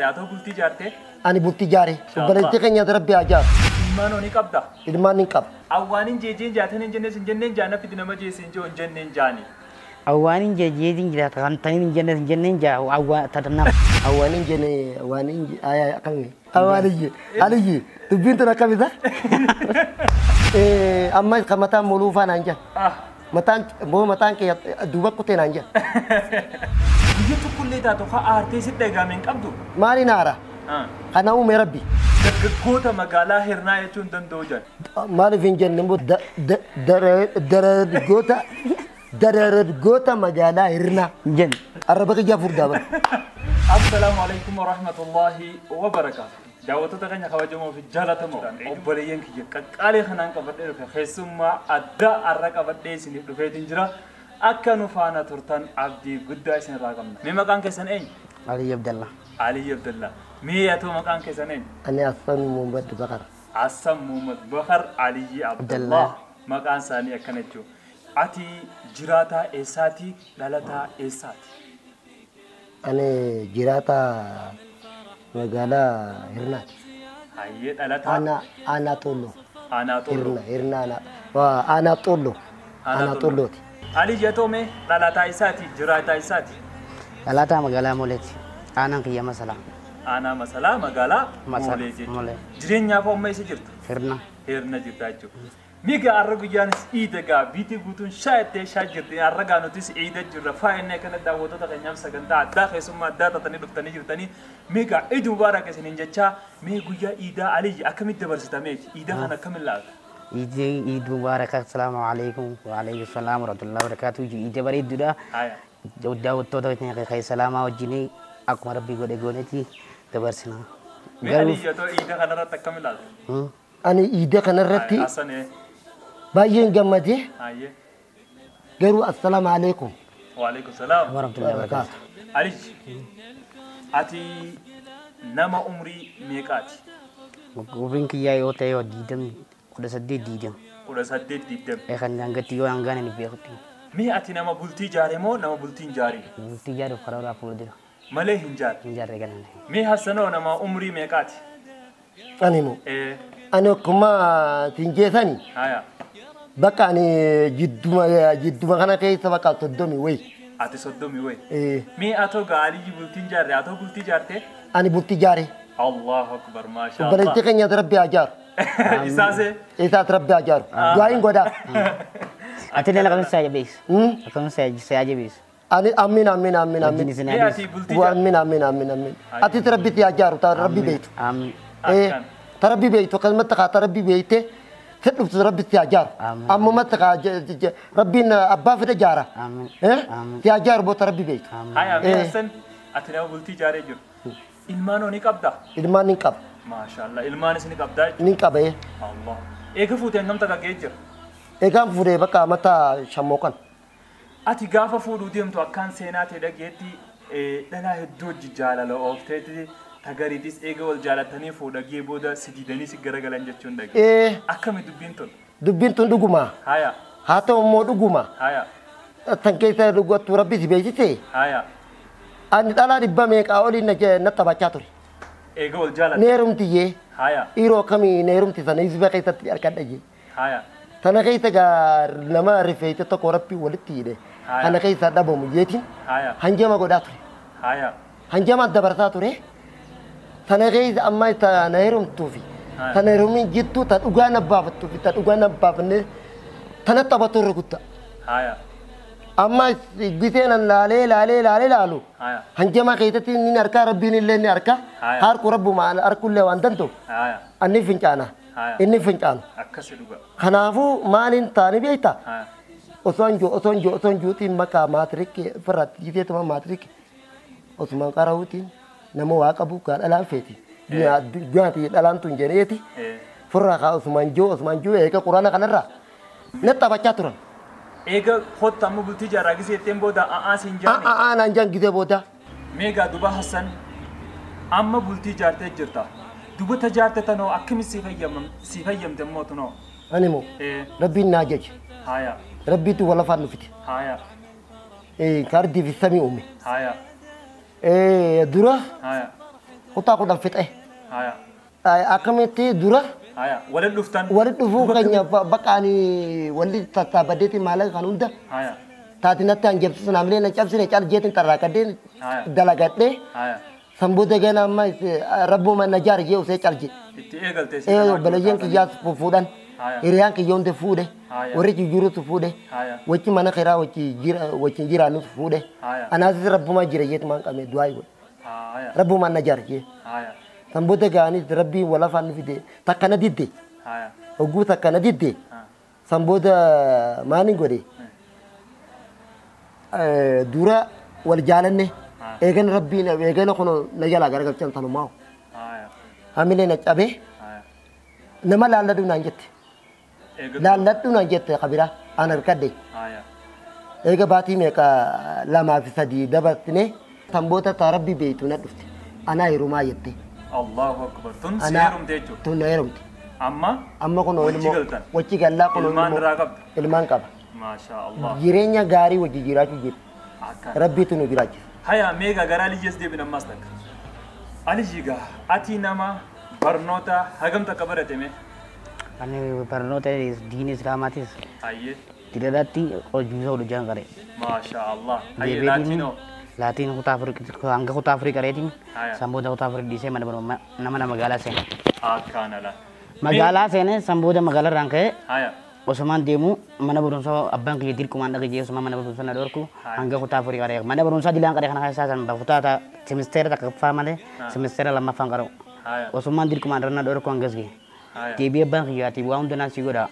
Atau bulti jarte? Ani bulti jare. Berarti kan nyata Rabbi ajar. Ilman oni kabda. Ilman ni kab. Awanin jejen jatan jenne jana fitina maje sinjo jenne jani. Awanin jejen jatan tanin jenne jauh awan tatanam. Awanin ayah akan ni. Awanin aliji. Tu bintu nak kami dah? Amma kamata mulufa nanja. Matan ke dua kote nanja. Dia tu kulit atau kah artis itu gamen kabdu? Mari nara. Karena Rabbi. Kota magala herna itu undan dojan. Mari finjan nembu darar gota magala herna. Jen. Araba kerja furda ber. Assalamualaikum warahmatullahi wabarakatuh. Jawatu takanya kawajumu fi jalatamu. Obbali yang kiji kakali khanan kabadde rufe khesumma adda arraka badde sini rufe tinjira. Akka nufana turtan abdi gudda isin ragamna. Me makan kesan en? Ali Abdullah. Ali Abdullah. Me ya to makan kesan en? Ani Hasan Muhammad Bakar. Hasan Muhammad Bakar Ali Abdullah. Makan sani akanecho. Ati jirata esati dalata esati. Ani jirata magala Hirnat. Ayat dalata. Ana tolo. Ana tolo. Hirna ana. Wah ana tolo. Ana tolo. Ali jatome dalata esati jirata esati. Dalata magala muleti. Anan kiya masala. Ana masala magala muleti. Jirenya fa umma isi jirta. Hirna jirta jo. Miga arragu janis idaga biti gutun shayte shajirti arraga notis ida jirra fa inne kana dawoto ta kanyam saganta adda khesumma adda ta tani duktani jirtani miga idu baraka sinin jacha me guya ida ali akamit dabarsita me ida kana kamilla idu baraka assalamu alaikum wa alaykum assalam wa rahmatullahi wa barakatuh ida bari duda aya dawoto ta kay salama wajini akuma rabbi gode goneti dabarsina me ali jato ida kana rat kamilla Ani ida kana ratti asane bayin gamade aye garu assalamu alaikum wa alaikum salam wa rahmatullahi wa barakatuh ali ati nama umri meqati gobin kiya yo tayo didam kuda sadde didam kan ngati yo angane ni bekhti mi ati nama bulti jare mo nama bulti jari bulti jare farara fulde male hinjar regalan mi hasano nama umri meqati animo ano kuma tinjesani haya baka ni jidduma kana kai sabaka soddomi wey ati soddomi wey mi ato gali bulti jare ato bulti jarte ani bulti jare Allahu akbar ma sha Allah berarti kan nyata Rabbi ajar isa Rabbi ajar doain goda ati nela kan saya bis kan saya aja bis amin mi ati bulti amin ati Rabbi ti ajar ta Rabbi bait amin Rabbi bait kan mata Rabbi bait تطلب ربي تياجار أما ما تقع ربنا أبا في تجارة تياجار بوت ربي بيت هاي أمي حسن أتناو بولتي جاري جو إلمانو نكابدا إلمان نكاب ما شاء الله إلمان سني كابدا نكاب إيه الله إيه كفوت إنهم تكا جيجر إيه كم فوري بكا متى شموكان أتي غافا فودو ديم تو أكان سينا تدا جيتي دنا هدوج جالا لو أوفتي Tagaridis ega wal jalatani foda geboda sididani sigaragalan jechun dagi akami dubbintun duguma haya hato mo duguma haya tanketa dugo turabbi sibejite haya ani dala dibba me qaoli na tabachatori ega wal jalat nerum tiye haya iro kami nerum tisana izba kaita arkadaje haya tana kaita ga nama rifeita to korappi walitti de ana kaita dabo mu yetin haya hanjama godaturi haya hanjama dabartaturi تناغيز أما تنايرم توفي تنايرمين جدو تدوغانا باب توفي تدوغانا باب نه تنتبطو ركوتا هايا أما جيتنا لالي لالو هايا هنجما كيتتي نين أركا ربين اللي نركا هار كربو ما أركو اللي واندنتو هايا أني فينكانا إني فينكان أكسدوغا خنافو مالين تاني بيتا هايا أصنجو تين مكا ماتريك فرات جيتي ماتريك أصمان كاراوتين نمو واقبو كان ألان فيتي جواتي ألان تنجريتي فرّا عثمان جو إيكا قرآن كنرا نتا بچاتورن إيكا خود تامو بلتي جاراغي سيتم بودا سنجاني نانجان كده بودا ميغا دوبا حسن أما بلتي جارتي جرتا دوبا تجارتي تنو أكمي سيفايم دموتنو أنيمو ربي ناجج هايا ربي تو ولا فانو فيتي هايا كاردي في سامي أمي هايا درا kutaa kudhan fixe Haya. akkamitti dura Haya. Walin dhuftan. walitti dhufuu keenya bakka ani walli tattaabadeeti maallaqa kan hunda Haya. taatinatti hanjabsiisu naamlee na cabsine cal jeetin xarraaqadhee Haya. dalagadhee Haya. sambuuta gana amma rabbuma na jaar jee usee calje Itti eegaltee balayyeen kiyyaa fuudhan Haya. hiriyaan kiyya hundi fuudhe Haya. warri jijjiirutu fuudhe Haya. wachi mana kiraa wajjin jiraanutu fuudhe Haya. anaasis rabbuma jira jeetu maan qabee du'aa godhe Haya. rabbuma na jaar jee Haya. sambuuta gaanis rabbiin walafaan nu fide takkana didde Haya. hogguu takkana didde Ha. sambuuta maanin godhe dura wal jaalanne eegan rabbiin eegana kun na jalaa garagalchan tanumaa Haya. hamilee na cabee Haya. nama laalladhu naan jette Eegaltuu. laalladhu naan jette kabira aan harkadhe Haya. eega baatii meeqa lamaa fi sadii dabartine samboota taa rabbi beeytu na dhufte anaa hirumaa jette Allahu Akbar. Tun anaa seerumte jechuudha. tun na heerumte Amma amma kun Wajji galtan. wachi gallaa kun ilmaan irraa qabda. ilmaan qaba Maasha Allah. jireenya gaarii wajji jiraachuu jedhu Akka. rabbiitu nu jiraachisa Haya meeqa gara Aliyyas deebin ammas takka. Aliyyigaa ati nama barnoota hagam takka baratame? Ani barnoota diin islaamaatis Hayyee. diradaatti hojii isa hojjaan qaree. Maasha Allah. Hayyee Deebiin laatinoo. laatiin kutaa hanga kutaa afurii qareetiin Haya. samboota kutaa afurii dhiisee mana magaalaa seene. Akkaana la. Magaalaa seene samboota magaalaa irraan ka'ee Haya. osumaan deemu mana barumsaa abbaan kiyya dirqumaan dhagajee osumaan mana barumsaa na dhorku hanga kutaa afurii qaree mana barumsaa dilaan qaree kana keessaa san kutaa simisteera takkaffaa malee simisteera lammaffaan qara'u. Haya. Osumaan dirqumaan irra na dhorku hangas ga'e. Haya. Deebii abbaan kiyyaati waa hunda naan si godha.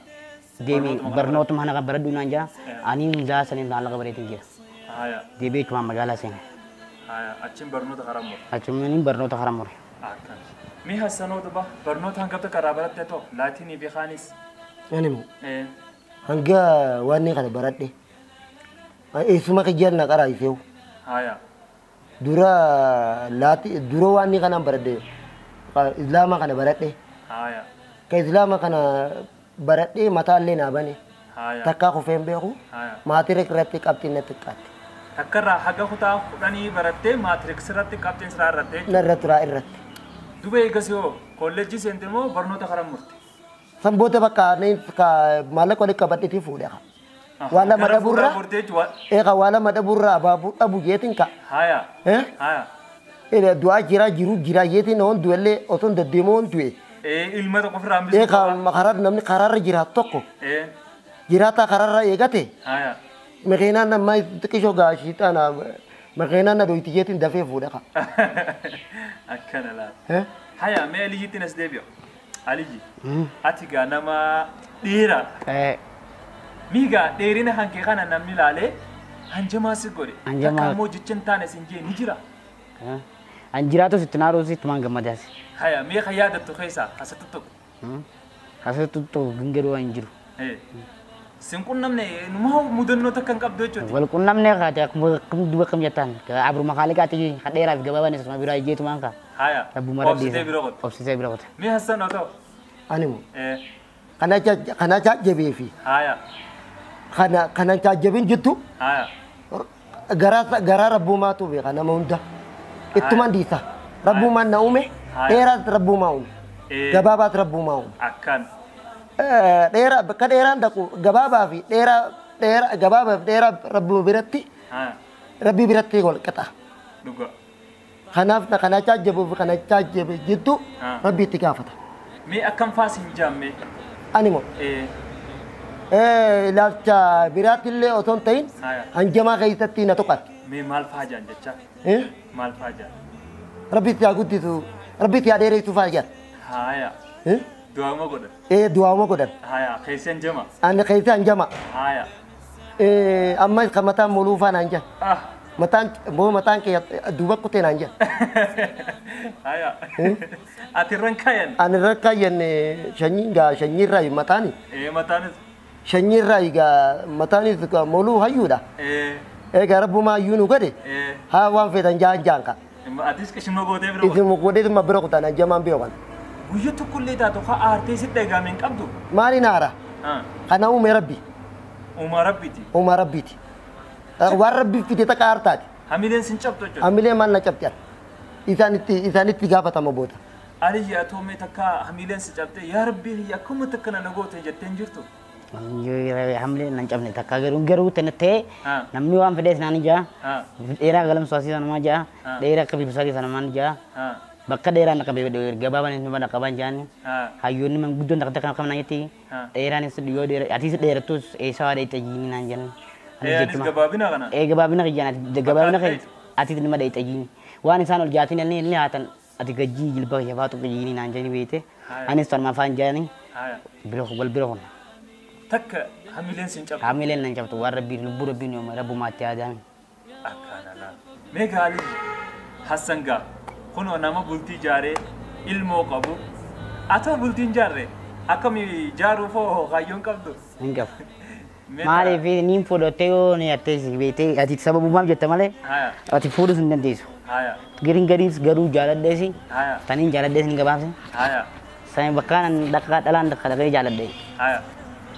Deebii barnootuma kana kan baradhu naan jira ani hundaa saniin maallaqa bareetiin jira. Haya. Deebii jechuun magaalaa seene. Haya. Achiin barnoota karaa muru. Achumaan barnoota karaa mure. Akkana. Mi hassanoota ba barnoota hangam takka irraa baratte too laatinii fi kaanis. animu Eh. hanga wanni kana baradhe eessuma kiyyaan na qaraayiseewu Haya. dura wanni kanaan baradhe islaama kana baradhe Haya. ka islaama kana baradhe mataallee naa bane Haya. takkaa kufeen beeku Haya. maatii irratti qabxiin natti xiqqaatti Takka irraa haga kutaa kudhanii barattee maatiriks irratti qabxiin siraa irratti. narra turaa irratti Duba eegas yoo kolleejjii seente immoo barnoota karaa murte. sanboota bakka maallaqa walitti qabadheetii fuudhe waan lama dhaburra eega waan lama dhaburra abaabuu dhabu jeetiin ka Haya. Haya. du'aa jiru jira jeetiin hoon du'ellee osoo deddeemoo hoon du'e Ilma tokko ofirraa hambisuu eega karaa namni karaarra jiraatu tokko jiraata karaarra eegate Haya. makiinaan namaa xiqqishoo gaashiixaana makiinaan na dhoyti jeetiin dafee fuudhe ka Akkana laata. Haya mee Aliyyiitti as deebi'o. Aliyyi. Ati gaa nama dheeraa. Miigaa dheerina hankee kana namni ilaalee hanjamaa si godhe. Hanjamaa. Takka immoo jecha hin taane sin jee ni jira. An jiraatu sitti naaruu sitti maan gammadaas. Haya mee kan yaadattu keessaa asatti tokko. Asirratti tokko gingaduu waan jiru. Sin qunnamne numa mudannoo takka hin qabdu jechuudha. Wal qunnamnee kaate akkuma duba kam jettaan abru makaaliqaati hadheeraa fi gabaabaan isuma biraa ijjeetu maan kaa. Haya. Rabbuma Obsitee bira qote. Obsitee bira qote. Mee Hassan otoo. animu kana jajjabee fi Haya. kana jajjabin jettu Haya. garaa rabbuumaatu beeka nama hunda ittuman diisa rabbuumaan na uume dheeraas rabbuumaa uume gabaabaas rabbuumaa uume Akkan. bakka dheeraan dhaqu gabaabaa fi gabaabaa fi dheeraa rabbii biratti Haya. rabbii biratti wal qixa Dhuga. kanaaf kana jajjabuu fi kana jajjabe jettu rabbi itti gaafata Mee akkam faas hin jaamme. animu ilaalcha biraattillee otoo hin ta'in Haya. hanjamaa keessatti na tuqate Mee maal faa jaan jecha. Maal faa jaan. rabbi itti haa guddisu rabbi itti haa dheeressu faa jedha Haya. Du'aama godhan. du'aawuma godhan Haya. Keessan jama. ani keessa hanjama Haya. amma kan mataan muluu faa naan jedha Ah. mataan kee duuba kutee naan jedha Haya. Ati irran kaayan. ani rakkayyan shanyiirraa mataani Mataanis. shanyiirraa mataanis muluu hayyuudha egaa rabbumaa hayyuu nu godhe haa waan feetan jaan ka Atis qishima gootee bira qote. isin godheetuma bira kutan hanjamaan beekan Guyyaa tokkollee taatu haa aartee sitti eegamee hin qabdu. maaliin haara kana uume rabbi Uumaa rabbiiti. uumaa rabbiiti waan rabbi fide takka aartaati Hamileen sin cabdu jechuudha. hamilee maal na cabxan isaanitti gaafatama boota. Ali yaa toomee takka hamileen si cabte yaa rabbii yaa akkuma takka na goote jetteen jirtu. Hamileen nan cabne takka garuu tenete namni waan fedhe isaan jaa dheeraa galam soosii sana jaa dheeraa akka bibisaati sana jaa bakka dheeraa akka gabaabaan inni mana qaban jaani hayyoonni man guddoon takka takka kamna yetti dheeraan is yoo dheeraa ati dheeratus eessa waa dheetaa jiini naan jenna. Anis gabaabina kana. Gabaabina kana gabaabina kana ati nama dheetaa jiini waan isaan ol jaatin illee haatan ati gajjii jilba yafaatu jiini naan jenni beete anis torma faan jaani biro wal biro takka hamileen sin cabtu. Hamileen nan cabtu waan rabbii lubbuu rabbiin yooma rabbu maatti aadaan. Akkana laa. Meeqa Ali Hassan gaa kunoo nama bultii jaaree ilmoo qabu atoo bultiin jaarre akkamii jaaruu foo hayyoon qabdu. Hin qabu. Maaliif niin fudhattee yoo ni atteessi beetee ati sababumaaf jette malee ati fuudhus hin dandeessu. Gariin garuu jaaladheesi taniin jaaladheesi hin gabaabse. Sani bakkaan dhaqaa dhalaan dhaqee jaaladhee.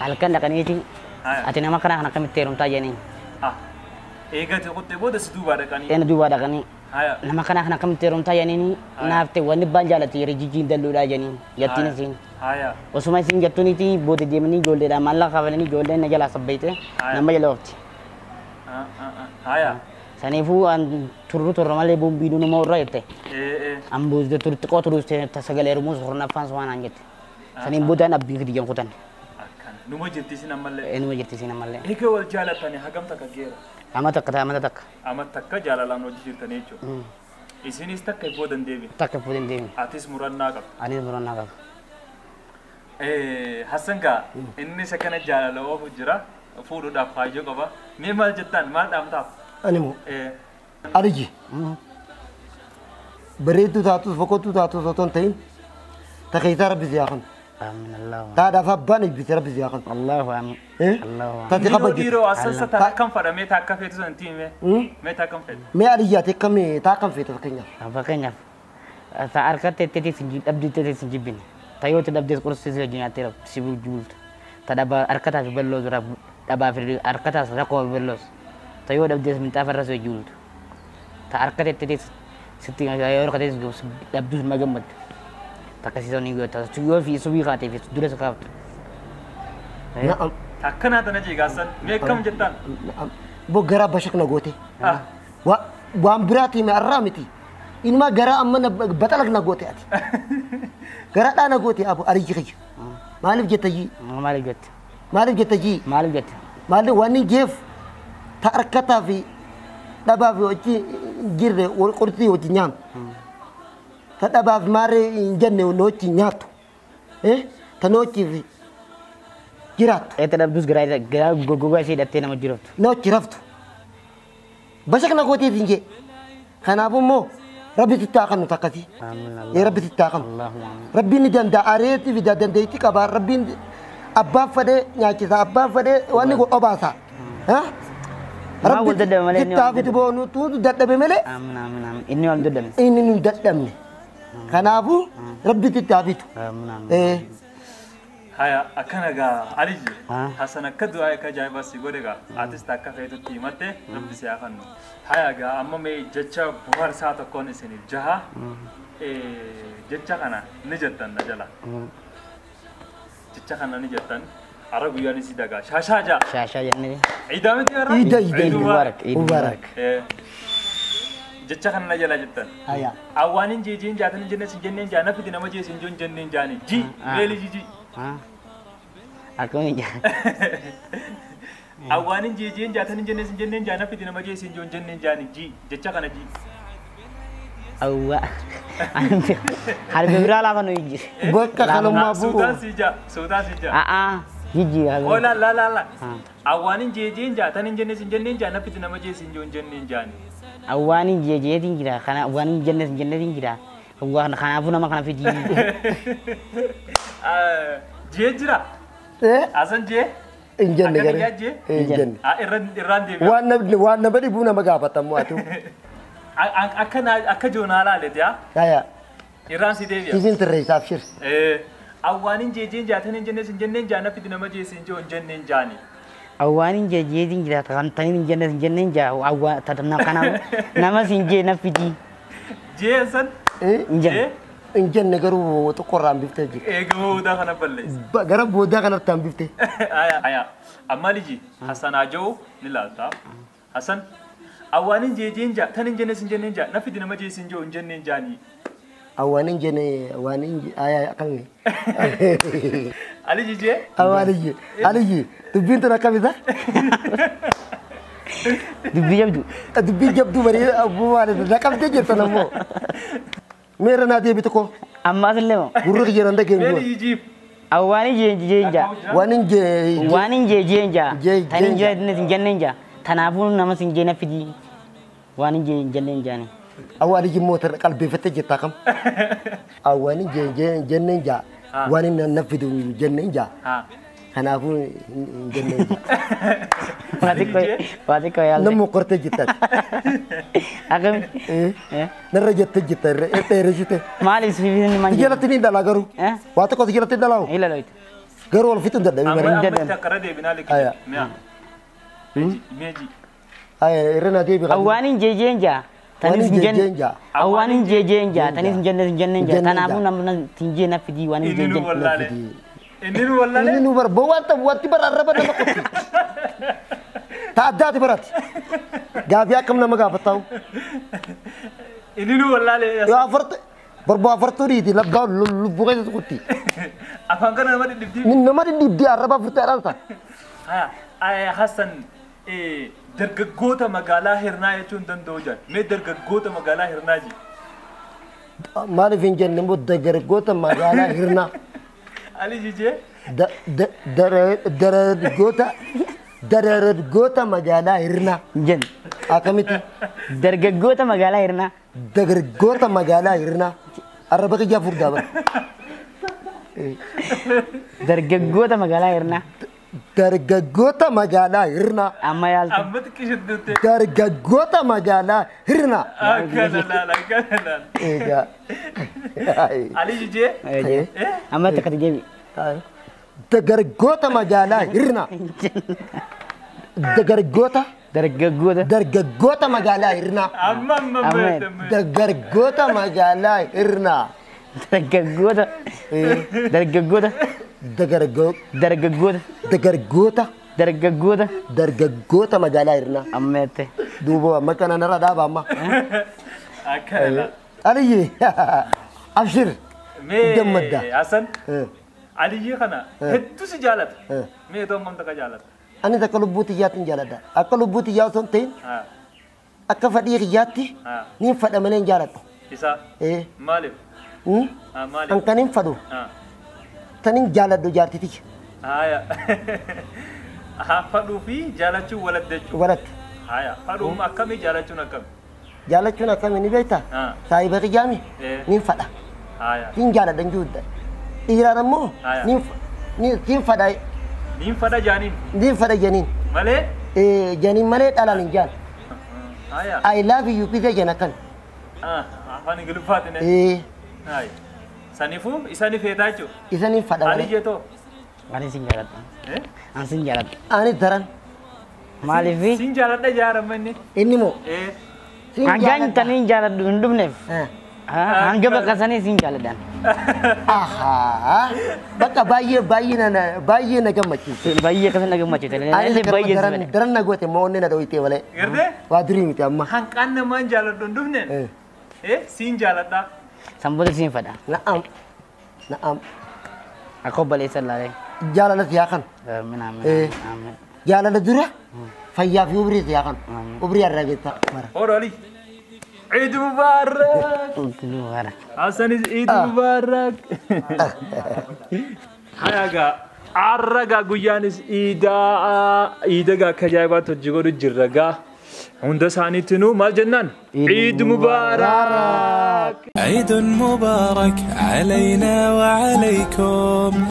Halkan dhaqaniiti ati nama kana akkamitti heerumtaa jedhanii. Eegate qottee booda si duubaa dhaqanii. Ena duubaa dhaqanii. Nama kana akkamitti heerumtaa jedhanii naaf ta'e wanni baan jaalate yeroo jijjiin dalluudhaa jedhanii jettiin isiin. Osuma isiin jettuuniiti booda deemanii ijoolleedhaan maallaqa kaafalanii ijoolleen na jalaa sabbayte nama jala waqti. Saniifuu turre malee boombiiduu nama irraa jette. Amboos turte qoo turuus sagalee rumuus hornaffaan sumaan aan jette. Saniin boodaan abbii fidi jan kutan. Numa jirti sin ammallee. Numa jirti sin ammallee. Egaa wal jaalatanii hagam takka geera. Amata takka. Amata takka jaalalaan hojii jirtanii jechuudha. Isinis takka ifoo dandeebi. Takka ifoo dandeebi. Atis murannaa qabda. Anis murannaa qaba. Hassan gaa inni isa kana jaalala oofu jira fuudhuudhaaf kaayyoo qaba. Mee maal jettaan maal dhaamtaaf? Ani moo. Aliji. Bareedduu taatus fokkottuu taatus otoo hin ta'in takka isaa rabbi si yaaqan. آمين الله. تادا فباني بيتر بزياقن. الله آمين. الله. تاتي قبل. ديرو أساسا تاكم فدا مي تاكم فيتو سنتي مي تاكم فيت. مي أريجاتي كمي تاكم فيتو فكينيا. فكينيا. فأركت تتي سنجيب أبدي تتي سنجيبين. تايو تدبدي كورس سيزي جناتي سيبو جولت. تدابا أركتها في بلوز راب دابا في أركتها سرقوا بلوز. تايو دبدي من تافر رسو جولت. تأركت تتي ستي أيو أركتها دبدوس مجمد. Takasih ni gue tahu juga visi kate visi dulu sekarang. Nah, takkan ada naji gasan, mereka menjetan. Bo gara basak nagote. Wa berarti me arramiti. Ini mah gara amma batalak nagote ati. Gara ta nagote abu ariji. Malif jetaji. Malif jetaji. Malif wani jef tarkata fi daba fi oci girre kurti oci nyam. Tadaba mare injenne noci nyato tanoci fi jirat tadab dus gara gogo sih datte nama jirot noci raftu basak na goti tinje kanabu mo rabbi titakan takati ya rabbi titakan rabbi ni danda areti vida danda iti kabar rabbi abba fade nyaki sa abba fade wani go obasa rabbi titafi bonu tu daddabe mele amin inni wal daddam inni daddam kanabu rabbi titafitu haya akana ga aliji hasana kadu ay ka jay basi godega artist akka feetu timate rabbi si afanno haya ga amma me jecha buhar sa ta kon isini jaha jecha kana ni jettan najala jecha kana ni jettan arabu yani si daga shashaja yani idamati ara ida mubarak jecha kana najala jettan haya awanin jijin jatan jinne sin jenne jana fidi nama je sin jon jenne jani ji meli ji aku ni awanin jijin jatan jinne sin jenne jana fidi nama je sin jon jenne jani ji jecha kana ji awa har beberapa kan uji bokka kana mabu sudah sija jiji oh la awanin jijin jatan jinne sin jenne jana fidi nama je sin jon jenne jani awani jeje tingira kana awani jenne tingira wa kana abu nama kana fiji je jira asan je injenne gare injenne irran de wanna badi buna magafatan mu atu akka jonala le dia ya irran si devi izin tere safshir awanin jeje jatanin jenne jana fidi nama je sin jon jenne jani awani jeje tingira kan tanin jenne ja awa tadna kana nama sinje na fiji جيسن إنجن إنجن نجارو تقرأ بيفتجي إيجو ده خنا بلس جرب بودا كنا تام بيفته آيا أما ليجي حسن أجو نلاتا حسن أوانين جين جا تانين جنة سنجنين جا نفيد نما جي سنجو إنجنين جاني أوانين جنة أوانين آيا أكلني علي جي علي تبين ترى كذا دبي جبدو بري أبو والد ده كم تيجي تنامو मेरा नाती अभी तो को أما سلمو गुरु की जनता के मेरी जीप أواني جينجا وانين جينجا تانين جينجا تنابون نما سنجينا في دي وانين جينجا أواني جموتر قلبي فتجي تاكم أواني جينجا وانين نفيدو جينجا تنابون جينجا باتيكو يا نمو قرتي جتات أكمل نرجت جتات رجته مالي سفيني مانجا جلتني دلا غرو واتكو جلتني دلاو إلا لويت غرو الفتن ده أما تكرر بنالك ميجي أي رنا دي بقى أوانين جينجا تاني سنجن أوانين جينجا تاني سنجن تنابون نما سنجينا في دي وانين جينجا إني والله إني نور بوات بوات برا ربنا نقطي تعدات برات جابيا كم نما قابتاو إني والله يا فرت بربو فرتوري دي لبغا لبغا تقطي أفهم كنا نما دبدي نما دبدي ربا فرتارالتا ها أي حسن درجة مقالة هرنا يجون دندوجان ما درجة مقالة هرنا جي ما نفين جن نمو درجة مقالة هرنا علي جيجي درجة مقالة هرنا جن أكمتي درجة مقالة هرنا درجة مقالة هرنا الربك جافور دابا درجة مقالة هرنا درجة مقالة هرنا أما يالت أما تكشدت درجة مقالة هرنا كذا إيه علي جيجي أما تكتجيبي درجة مقالة هرنا درجة مقالة هرنا أما درجة مقالة هرنا درجة مقالة هرنا أما تي دوبو ما كان نرى دابا ما أكلا علي أبشر مي حسن علي خنا هدو سجالت مي دوم من تكجالت أنا تكلبوتي جاتين جالدا أكلبوتي جاتون تين أكفدي جاتي نين فدا منين جالد إسا إيه مالف مالف أنت نين فدو تنين جالد دو جاتي تيج هايا فدو في جالتشو ولد دشو ولد هايا فدو ما كمي جالتشو نكم جالتشو نكم ني بيتا سايبة جامي نين فدا هايا نين جالد دنجود إيران مو نين فدا نين فدا جانين نين فدا جانين مالي جانين مالي تالا نينجان هايا I love you بيتا جناكن أفاني قلوباتنا هاي سانيفو إساني فيتاجو إساني فدا علي جيتو أنا سنجالت أنا سنجالت أنا تران مالي في سنجالت ده جارم مني إني مو أنجان تاني جالت دندم نف hanga bakka sani sin jaladan aha bakka bayi na gammaci bayi ka na gammaci tele ne bayi daran na gote mo ne na doite wale gerde wa duri mi amma hankan na man jaladon dufne sin jalada sambo sin fada na'am ako bale sallare jalala ya kan amin jalala dura fayya fi ubri ya kan ubri arragita mara orali عيد مبارك حسن عيد مبارك حياغا عرغا غيانس إيدا كجايبا تجيغو جرغا هند سانيتنو مال جنان عيد مبارك عيد مبارك علينا وعليكم